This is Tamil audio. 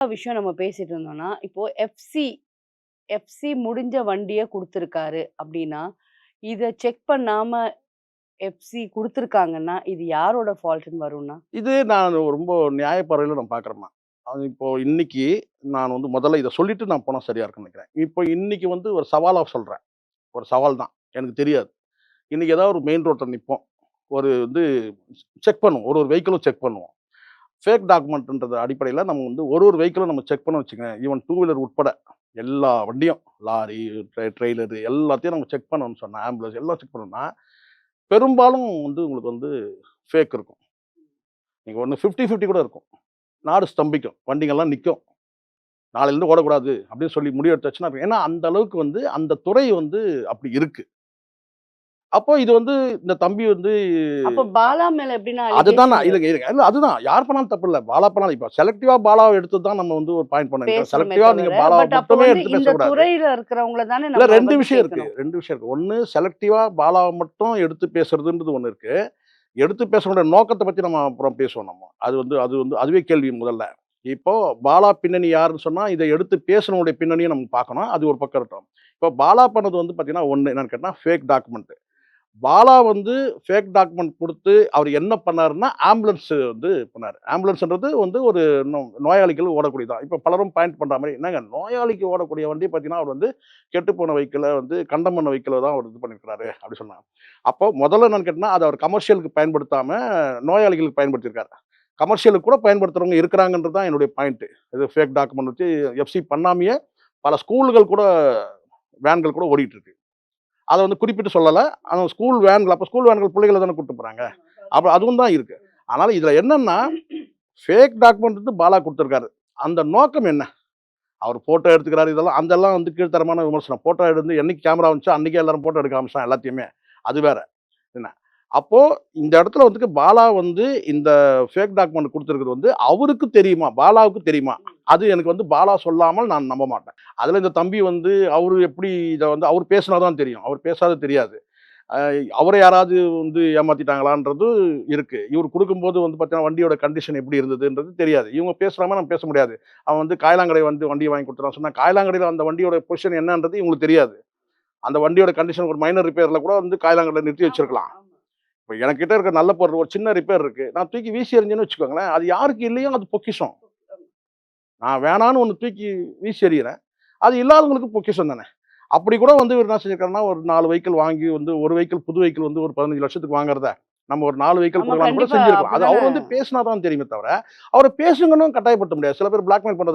விஷயம் நம்ம பேசிட்டு இருந்தோம்னா, இப்போ எஃப்சி முடிஞ்ச வண்டிய குடுத்துருக்காரு அப்டின்னா, இத செக் பண்ணாம எஃப்சி குடுத்துருக்காங்கன்னா, இது யாரோட ஃபால்ட்ன்னு வரும்னா? இது நான் ரொம்ப நியாயப்பார்வையில நான் பார்க்குறேம்மா. அது இப்போ இன்னைக்கு நான் முதல்ல இத சொல்லிட்டு நான் போனா சரியா இருக்கும்னு நெனைக்கிறேன். இப்போ இன்னைக்கு ஒரு சவாலா சொல்றேன். ஒரு சவால் தான். எனக்கு தெரியாது. இன்னைக்கு ஏதாவது ஒரு மெயின் ரோட்ல நிப்போம். ஒரு செக் பண்ணுவோம். ஒரு ஒரு வெஹிக்கிளும் செக் பண்ணுவோம். ஃபேக் டாக்குமெண்ட்ன்றது அடிப்படையில நம்ம ஒரு வெஹிக்கிளும் நம்ம செக் பண்ண வச்சுக்கங்க. ஈவன் டூ வீலர் உட்பட எல்லா வண்டியும் லாரி, ட்ரெய்லரு எல்லாத்தையும் நம்ம செக் பண்ணணும்னு சொன்னா, ஆம்புலன்ஸ் எல்லாம் செக் பண்ணணும்னா, பெரும்பாலும் உங்களுக்கு ஃபேக் இருக்கும். நீங்க 50, 50 கூட இருக்கும். நாடு ஸ்தம்பிக்கும். வண்டிங்கலாம் நிக்கும். நாளைலருந்து ஓடக்கூடாது அப்படின்னு சொல்லி முடிவு எடுத்தாச்சுன்னா, ஏன்னா அந்த அளவுக்கு அந்த துறை அப்படி இருக்கு. அப்போ இது இந்த தம்பி அப்ப பாலா மேல எப்படின்னா அதுதான் நான் அலிகேஷன் இல்லங்க வரும். இருங்க. இல்ல அதுதான் யார் பண்ணாலும் தப்பு இல்ல. பாலா பண்ணாலும் இப்ப செலக்டிவா பாலாவ எடுத்து தான் நம்ம ஒரு பாயிண்ட் பண்ண வேண்டியது. பேசுறோமே செலக்டிவா தவிர, நீங்க பாலாவ பட் அப்ப மட்டுமே எடுத்து இந்த பேசக்கூடாது. துறையில இருக்கிறவங்கள தானே இல்ல நம்ம 2 வந்து விஷயம் இருக்கு. கேட்கணும். 2 விஷயம் இருக்கு. ஒண்ணு செலக்டிவா பாலாவ மட்டும் எடுத்து பேசுறதுன்றது ஒண்ணு இருக்கு. எடுத்து பேசக்கூடிய நோக்கத்த பத்தி நம்ம அப்புறம் பேசுவோம் நம்ம. அதுவே கேள்வி முதல்ல. இப்போ பாலா பின்னணி யாருன்னு சொன்னா, இத எடுத்து பேசுனவனுடைய பின்னணிய நம்ம பார்க்கணும். அது ஒரு பக்கம் இருக்கட்டும். இப்போ பாலா பண்ணது பார்த்தீங்கன்னா, ஒண்ணு என்னன்னு கேட்டா, fake document. Bala fake document குடுத்து அவர் என்ன பண்ணாருன்னா, ஆம்புலன்ஸ் பண்ணாரு. ஆம்புலன்ஸ்ன்றது ஒரு நோயாளிகள் ஓடக்கூடியது. இப்ப பலரும் பாயிண்ட் பண்ற மாரி, என்னங்க நோயாளிக்கு ஓடக்கூடிய வண்டி பார்த்தீங்கன்னா, அவர் கெட்டுப்போன வெஹிக்கிள கண்டம் பண்ண வெஹிக்கிள தான் அவர் இது பண்ணியிருக்கிறாரு, அப்படி சொன்னாங்க. அப்போ முதல்ல என்னன்னு கேட்டீங்கன்னா, அத அவர் கமர்ஷியலுக்கு பயன்படுத்தாம, நோயாளிகளுக்கு பயன்படுத்தியிருக்காரு. கமர்ஷியலுக்கு கூட பயன்படுத்துறவங்க இருக்கிறாங்கன்றது தான் என்னுடைய பாயிண்ட். இது ஃபேக் டாக்குமெண்ட் வச்சு எஃப்சி பண்ணாமயே பல ஸ்கூல்கள் கூட வேன்கள் கூட ஓடிட்டு இருக்கு. அத குறிப்பிட்டு சொல்லல. ஆனா ஸ்கூல் வேன்கள் அப்ப ஸ்கூல் வேன்கள் பிள்ளைகள தானே கூட்டிட்டு போறாங்க. அப்ப அதுவும் தான் இருக்கு. அதனால இதுல என்னன்னா, ஃபேக் டாக்குமெண்ட் பாலா குடுத்திருக்காரு. அந்த நோக்கம் என்ன? அவர் ஃபோட்டோ எடுத்துக்கிறாரு இதெல்லாம் அதெல்லாம் கீழ்த்தரமான விமர்சனம். ஃபோட்டோ எடுத்து என்னைக்கு கேமரா வந்துச்சோ அன்னைக்கே எல்லாரும் ஃபோட்டோ எடுக்க ஆரம்பிச்சுட்டாங்க எல்லாத்தையுமே. அது வேற. என்ன? அப்போ இந்த இடத்துல பாலா இந்த ஃபேக் டாக்குமெண்ட் குடுத்திருக்கிறது அவருக்கு தெரியுமா? பாலாவுக்கு தெரியுமா? அது எனக்கு பாலா சொல்லாமல் நான் நம்ப மாட்டேன். அதுல இந்த தம்பி அவரு எப்படி இத அவரு பேசினா தான் தெரியும். அவர் பேசாத தெரியாது. அ அவர யாராவது ஏமாத்திட்டாங்களான்றது இருக்கு. இவரு குடுக்கும்போது பார்த்தீங்கன்னா, வண்டியோட கண்டிஷன் எப்படி இருந்ததுன்றது தெரியாது. இவங்க பேசுற மாரி நம்ம பேச முடியாது. அவன் காயலாங்கடை வண்டிய வாங்கி குடுத்துட்டான்னு சொன்னா, காயலாங்கடையில அந்த வண்டியோட பொசிஷன் என்னன்றது இவங்களுக்கு தெரியாது. அந்த வண்டியோட கண்டிஷன் ஒரு மைனர் ரிப்பேர்ல கூட காயலாங்கடையில நிறுத்தி ஆமா, வச்சிருக்கலாம். ஆமா. இப்ப எனக்கிட்ட இருக்க நல்ல பொருள் ஒரு சின்ன ரிப்பேர் இருக்கு. நான் தூக்கி வீசி எறிஞ்சேன்னு வச்சுக்கோங்களேன், அது யாருக்கு இல்லையோ அது பொக்கிஷம். நான் வேணான்னு ஒண்ணு தூக்கி வீசி எறியறேன். அது இல்லாதவங்களுக்கு பொக்கிஷம் தானே! அப்படி கூட இவரு என்ன செஞ்சிருக்காருன்னா, ஒரு 4 வெஹிக்கிள் வாங்கி ஒரு வெஹிக்கிள் புது வெஹிக்கிள் ஒரு 15,00,000க்கு வாங்குறத, நம்ம ஒரு 4 வெஹிக்கிள் ஆமா, குடுக்கலாம்ன்னு கூட கண்டிப்பா. செஞ்சிருக்கலாம். அது அப்படிதானே அவரு பேசினா தான் தெரியுமே தவிர, அவர பேசுங்கன்னும் கட்டாயப்படுத்த முடியாது. சில பேர் பிளாக்மெயில் பண்றது